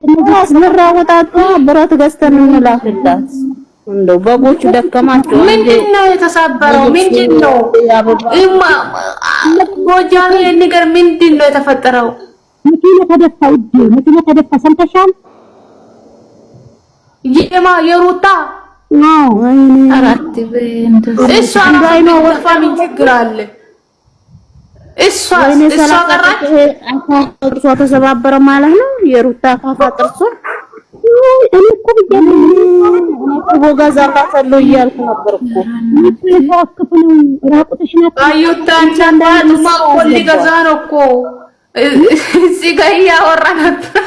ምራወጣቷ ብረት ገዝተን እንላክላት። እንደው በጎቹ ደከማቸው። ምንድነው የተሰበረው? ምንድነው ጎጃሜ ነገር ምንድነው የተፈጠረው? መኪና ተደፋ፣ መኪና ተደፋ። ሰምተሻል? የሩታ ነው አራት እሷ ጋይኖ ወፋ ምን ችግር አለ? እሷ ቀራች። ጥርሷ ተሰባበረ ማለት ነው። የሩታ ካፋ ጥርሷ እኔ እኮ ቦጋዛላታለሁ እያልኩ ነበር እኮ ክፍሉ ራቁትሽን አዩታ አንቻማ እኮ ሊገዛ ነው እኮ እዚህ ጋር እያወራ ነበር።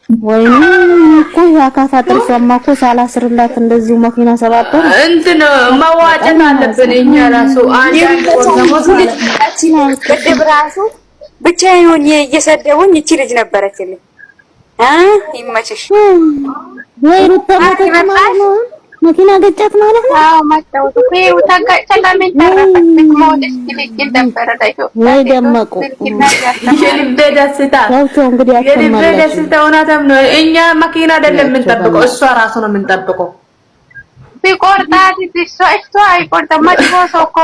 ወይኔ እኮ ያካፋ ጥርሷማ እኮ ሳላስርላት እንደዚሁ መኪና ሰባበር እንትን መዋጨት አለብን እኛ ራሱ አንድ ቅድም ራሱ ብቻዬን ሆኜ እየሰደቡኝ እቺ ልጅ ነበረችልኝ። ይመችሽ ወይ ሩታ መኪና ገጫት ማለት ነው። አዎ መጣው ነው ተጋጨላምን ተረፈች ሞዴስ ትልቅ ነበር ታይቶ ወይ ደመቁ የልቤ ደስታ እንግዲህ የልቤ ደስታ ሆናተም ነው። እኛ መኪና አይደለም የምንጠብቀው፣ እሷ ራሱ ነው የምንጠብቀው። ሲቆርጣት እሷ አይቆርጥም። መጥፎ ሰው እኮ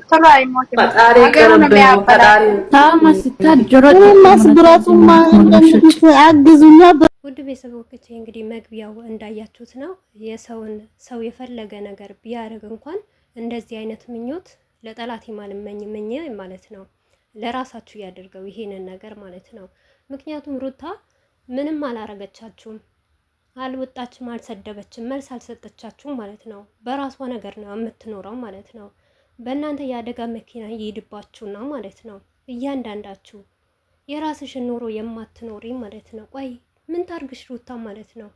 ቶሎ አይሞትም። ፈጣሪ ቀርበኝ ፈጣሪ ማስብራቱማ እንደምት አግዙኛ። ውድ ቤተሰቦቼ እንግዲህ መግቢያው እንዳያችሁት ነው። ሰው የፈለገ ነገር ቢያደርግ እንኳን እንደዚህ አይነት ምኞት ለጠላት ማልመኝ ማለት ነው። ለራሳችሁ ያድርገው ይሄንን ነገር ማለት ነው። ምክንያቱም ሩታ ምንም አላረገቻችሁም፣ አልወጣችም፣ አልሰደበችም፣ መልስ አልሰጠቻችሁም ማለት ነው። በራሷ ነገር ነው የምትኖረው ማለት ነው። በእናንተ የአደጋ መኪና ይሄድባችሁና ማለት ነው። እያንዳንዳችሁ የራስሽን ኑሮ የማትኖሪ ማለት ነው። ቆይ ምን ታርግሽ ሩታ ማለት ነው።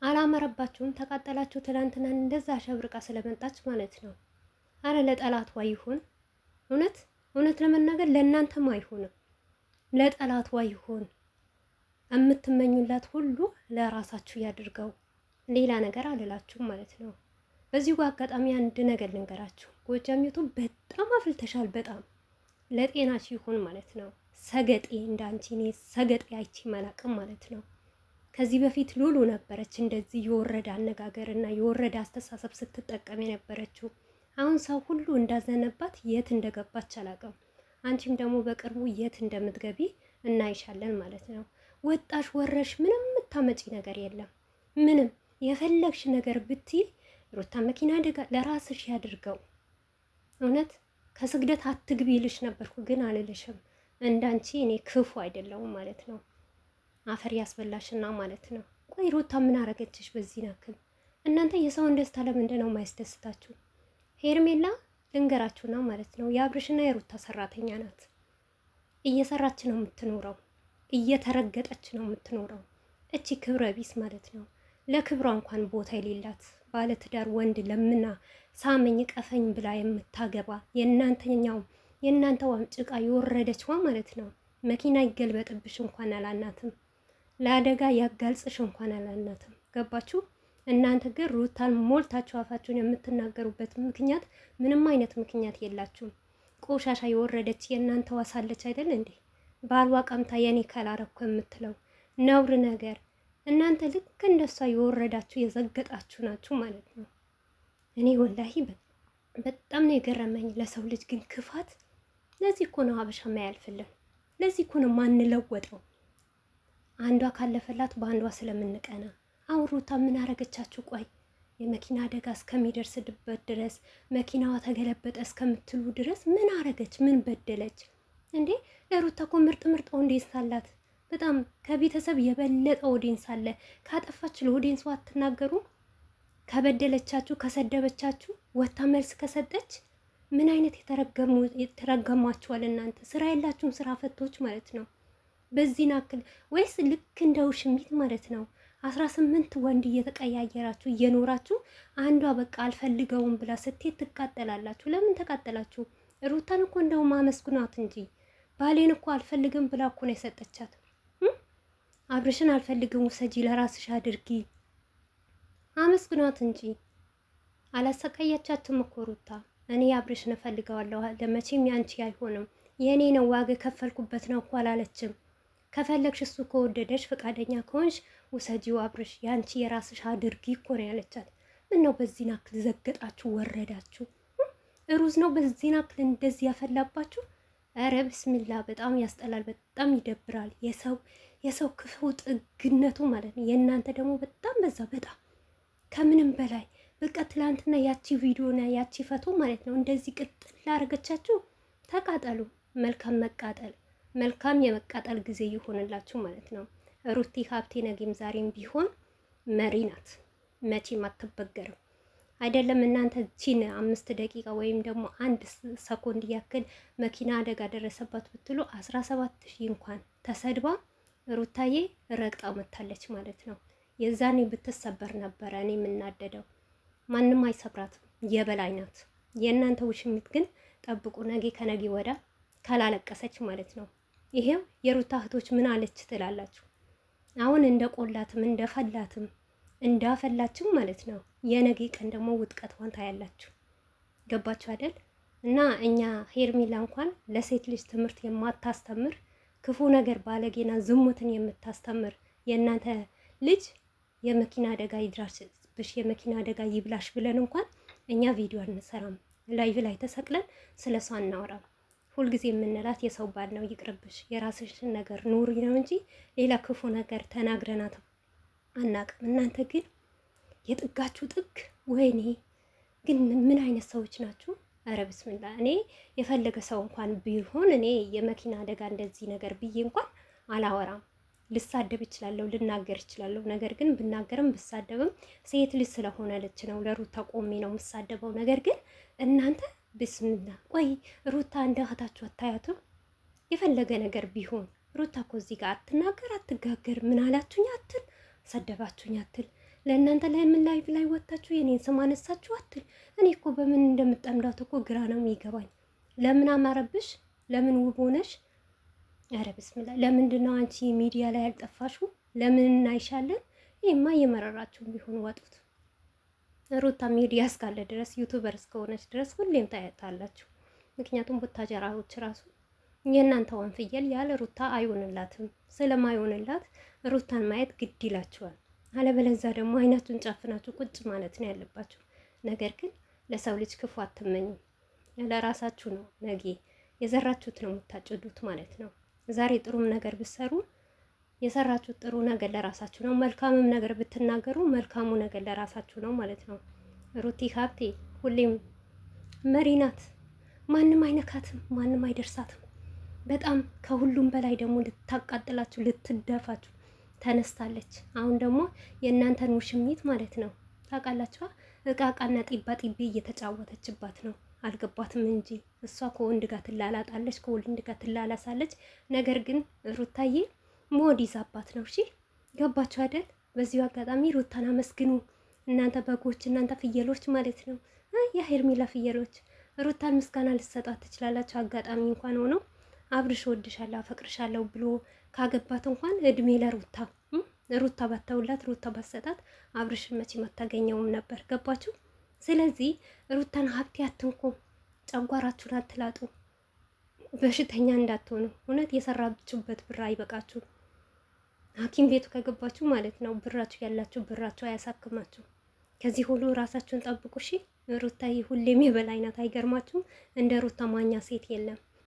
አላመረባችሁም? ተቃጠላችሁ? ትላንትና እንደዛ ሸብርቃ ስለመጣች ማለት ነው። አረ ለጠላቷ ይሁን። እውነት ለመናገር ለእናንተም አይሆንም፣ ለጠላቷ ይሁን። የምትመኙላት ሁሉ ለራሳችሁ ያድርገው። ሌላ ነገር አልላችሁም ማለት ነው። በዚሁ አጋጣሚ አንድ ነገር ልንገራችሁ። ጎጃሚቱ በጣም አፍልተሻል። በጣም ለጤናችሁ ይሁን ማለት ነው። ሰገጤ እንዳንቺ እኔ ሰገጤ አይቺ መላቅም ማለት ነው። ከዚህ በፊት ሉሉ ነበረች እንደዚህ የወረደ አነጋገር እና የወረደ አስተሳሰብ ስትጠቀም የነበረችው። አሁን ሰው ሁሉ እንዳዘነባት የት እንደገባች አላውቅም። አንቺም ደግሞ በቅርቡ የት እንደምትገቢ እናይሻለን ማለት ነው። ወጣሽ ወረሽ ምንም የምታመጪ ነገር የለም። ምንም የፈለግሽ ነገር ብትይ ሩታ መኪና አደጋ ለራስሽ ያድርገው። እውነት ከስግደት አትግቢ ይልሽ ነበርኩ ግን አልልሽም። እንዳንቺ እኔ ክፉ አይደለሁም ማለት ነው። አፈር ያስበላሽና ማለት ነው። ቆይ ሩታ ምን አረገችሽ በዚህ ናክል? እናንተ የሰውን ደስታ ለምንድን ነው የማያስደስታችሁ? ሄርሜላ ልንገራችሁና ማለት ነው የአብርሽና የሩታ ሰራተኛ ናት። እየሰራች ነው የምትኖረው፣ እየተረገጠች ነው የምትኖረው። እቺ ክብረ ቢስ ማለት ነው። ለክብሯ እንኳን ቦታ የሌላት ባለትዳር ወንድ ለምና ሳመኝ ቀፈኝ ብላ የምታገባ የእናንተዋም ጭቃ የወረደችዋ ማለት ነው። መኪና ይገልበጥብሽ እንኳን አላናትም፣ ለአደጋ ያጋልጽሽ እንኳን አላናትም። ገባችሁ? እናንተ ግን ሩታን ሞልታችሁ አፋችሁን የምትናገሩበት ምክንያት ምንም አይነት ምክንያት የላችሁም። ቆሻሻ የወረደች የእናንተ ዋሳለች አይደል እንዴ? ባልዋ ቀምታ የኔ ካላረኩ የምትለው ነውር ነገር። እናንተ ልክ እንደሷ የወረዳችሁ የዘገጣችሁ ናችሁ ማለት ነው። እኔ ወላሂ በጣም ነው የገረመኝ። ለሰው ልጅ ግን ክፋት። ለዚህ እኮ ነው ሀበሻ ማያልፍልን። ለዚህ እኮ ነው ማንለወጠው። አንዷ ካለፈላት በአንዷ ስለምንቀና። አሁን ሩታ ምን አረገቻችሁ? ቆይ የመኪና አደጋ እስከሚደርስበት ድረስ መኪናዋ ተገለበጠ እስከምትሉ ድረስ ምን አረገች? ምን በደለች እንዴ? ለሩታ እኮ ምርጥ ኦዲየንስ አላት። በጣም ከቤተሰብ የበለጠ ኦዲየንስ አለ። ካጠፋች ለኦዲየንሱ አትናገሩም? ከበደለቻችሁ ከሰደበቻችሁ ወታ መልስ ከሰጠች ምን አይነት የተረገማችኋል እናንተ? ስራ የላችሁም፣ ስራ ፈቶች ማለት ነው። በዚህ ናክል ወይስ ልክ እንደ ውሽሚት ማለት ነው 18 ወንድ እየተቀያየራችሁ እየኖራችሁ አንዷ በቃ አልፈልገውም ብላ ስትሄድ ትቃጠላላችሁ። ለምን ተቃጠላችሁ? ሩታን እኮ እንደው ማመስግኗት እንጂ ባሌን እኮ አልፈልግም ብላ እኮ ነው የሰጠቻት። አብርሽን አልፈልግም ውሰጂ ለራስሽ አድርጊ አመስግኗት እንጂ አላሰቃያቻትም እኮ ሩታ። እኔ አብርሽን እፈልገዋለሁ ለመቼም ያንቺ አይሆንም የኔ ነው ዋጋ ከፈልኩበት ነው እኮ አላለችም። ከፈለግሽ እሱ ከወደደሽ ፈቃደኛ ከሆንሽ ውሰጂው አብርሽ፣ ያንቺ የራስሽ አድርጊ እኮ ነው ያለቻት። ምን ነው በዚህ ናክል ዘገጣችሁ ወረዳችሁ? ሩዝ ነው በዚህ ናክል እንደዚህ ያፈላባችሁ? ኧረ ብስሚላ በጣም ያስጠላል፣ በጣም ይደብራል። የሰው ክፉ ጥግነቱ ማለት ነው። የእናንተ ደግሞ በጣም በዛ፣ በጣም ከምንም በላይ በቃ ትላንትና ያቺ ቪዲዮና ያቺ ፈቶ ማለት ነው እንደዚህ ቅጥል ላረገቻችሁ። ተቃጠሉ። መልካም መቃጠል፣ መልካም የመቃጠል ጊዜ ይሆንላችሁ ማለት ነው። ሩቲ ሀብቴ ነገም ዛሬም ቢሆን መሪ ናት፣ መቼም አትበገርም። አይደለም እናንተ ቺን 5 ደቂቃ ወይም ደግሞ 1 ሰኮንድ ያክል መኪና አደጋ ደረሰባት ብትሉ 17,000 እንኳን ተሰድባ ሩታዬ ረግጣው መታለች ማለት ነው። የዛኔ ብትሰበር ነበረ እኔ የምናደደው። ማንም አይሰብራትም፣ የበላይ ናት። የእናንተ ውሽሚት ግን ጠብቁ፣ ነገ ከነገ ወዳ ካላለቀሰች ማለት ነው። ይሄው የሩታ እህቶች ምን አለች ትላላችሁ? አሁን እንደ ቆላትም እንደ ፈላትም እንዳፈላችሁ ማለት ነው። የነገ ቀን ደግሞ ውጥቀቷን ታያላችሁ። ገባችሁ አይደል? እና እኛ ሄርሜላ እንኳን ለሴት ልጅ ትምህርት የማታስተምር ክፉ ነገር ባለጌና ዝሙትን የምታስተምር የእናንተ ልጅ የመኪና አደጋ ይድረስብሽ፣ የመኪና አደጋ ይብላሽ ብለን እንኳን እኛ ቪዲዮ አንሰራም። ላይቭ ላይ ተሰቅለን ስለሷ አናወራም። ሁልጊዜ የምንላት የሰው ባል ነው ይቅርብሽ፣ የራስሽን ነገር ኑሪ ነው እንጂ ሌላ ክፉ ነገር ተናግረናት አናቅም። እናንተ ግን የጥጋችሁ ጥግ፣ ወይኔ ግን ምን አይነት ሰዎች ናችሁ? ኧረ ብስምላ። እኔ የፈለገ ሰው እንኳን ቢሆን እኔ የመኪና አደጋ እንደዚህ ነገር ብዬ እንኳን አላወራም። ልሳደብ እችላለሁ፣ ልናገር እችላለሁ። ነገር ግን ብናገርም ብሳደብም ሴት ልጅ ስለሆነ ልጅ ነው ለሩታ ቆሜ ነው የምሳደበው። ነገር ግን እናንተ ብስምላ። ቆይ ሩታ እንደ እህታችሁ አታያትም? የፈለገ ነገር ቢሆን ሩታ እኮ እዚህ ጋር አትናገር፣ አትጋገር፣ ምን አላችሁኝ አትል፣ ሰደባችሁኝ አትል፣ ለእናንተ ላይ ምን ላይ ወጣችሁ የኔን ስም አነሳችሁ አትል። እኔ እኮ በምን እንደምጠምዳት እኮ ግራ ነው የሚገባኝ። ለምን አማረብሽ? ለምን ውብ ሆነሽ? ኧረ ብስምላ። ለምንድን ነው አንቺ ሚዲያ ላይ ያልጠፋሽው? ለምን እናይሻለን? ይሄማ እየመረራችሁም ቢሆን ወጡት። ሩታ ሚዲያ እስካለ ድረስ ዩቱበር እስከሆነች ድረስ ሁሌም ታያታላችሁ። ምክንያቱም ቡታጀራዎች ራሱ የእናንተዋን ፍየል ያለ ሩታ አይሆንላትም። ስለማይሆንላት ሩታን ማየት ግድ ይላችኋል። አለበለዚያ ደግሞ አይናችሁን ጨፍናችሁ ቁጭ ማለት ነው ያለባችሁ። ነገር ግን ለሰው ልጅ ክፉ አትመኙ። ለራሳችሁ ነው ነገ የዘራችሁት ነው የምታጭዱት ማለት ነው። ዛሬ ጥሩም ነገር ብትሰሩ የሰራችሁት ጥሩ ነገር ለራሳችሁ ነው። መልካምም ነገር ብትናገሩ መልካሙ ነገር ለራሳችሁ ነው ማለት ነው። ሩቲ ሀብቴ ሁሌም መሪ ናት። ማንም አይነካትም፣ ማንም አይደርሳትም። በጣም ከሁሉም በላይ ደግሞ ልታቃጥላችሁ ልትደፋችሁ ተነስታለች። አሁን ደግሞ የእናንተን ውሽሚት ማለት ነው ታውቃላችኋ፣ እቃቃና ጢባ ጢቤ እየተጫወተችባት ነው። አልገባትም እንጂ እሷ ከወንድ ጋር ትላላጣለች፣ ከወንድ ጋር ትላላሳለች። ነገር ግን ሩታዬ ሞድ ይዛባት ነው። እሺ ገባችሁ አይደል? በዚሁ አጋጣሚ ሩታን አመስግኑ እናንተ በጎች፣ እናንተ ፍየሎች ማለት ነው። የሄርሜላ ፍየሎች ሩታን ምስጋና ልትሰጧት ትችላላችሁ። አጋጣሚ እንኳን ሆነው አብርሽ ወድሻለሁ አፈቅርሻለሁ ብሎ ካገባት እንኳን እድሜ ለሩታ ሩታ ባተውላት ሩታ ባሰጣት አብርሽን መቼም አታገኘውም ነበር። ገባችሁ? ስለዚህ ሩታን ሀብቴ አትንኩ፣ ጨጓራችሁን አትላጡ፣ በሽተኛ እንዳትሆኑ። እውነት የሰራችሁበት ብር አይበቃችሁ። ሐኪም ቤቱ ከገባችሁ ማለት ነው ብራችሁ ያላችሁ ብራችሁ አያሳክማችሁ። ከዚህ ሁሉ ራሳችሁን ጠብቁ። እሺ ሩታዬ ሁሌም የበላይ ናት። አይገርማችሁም? እንደ ሩታ ማኛ ሴት የለም።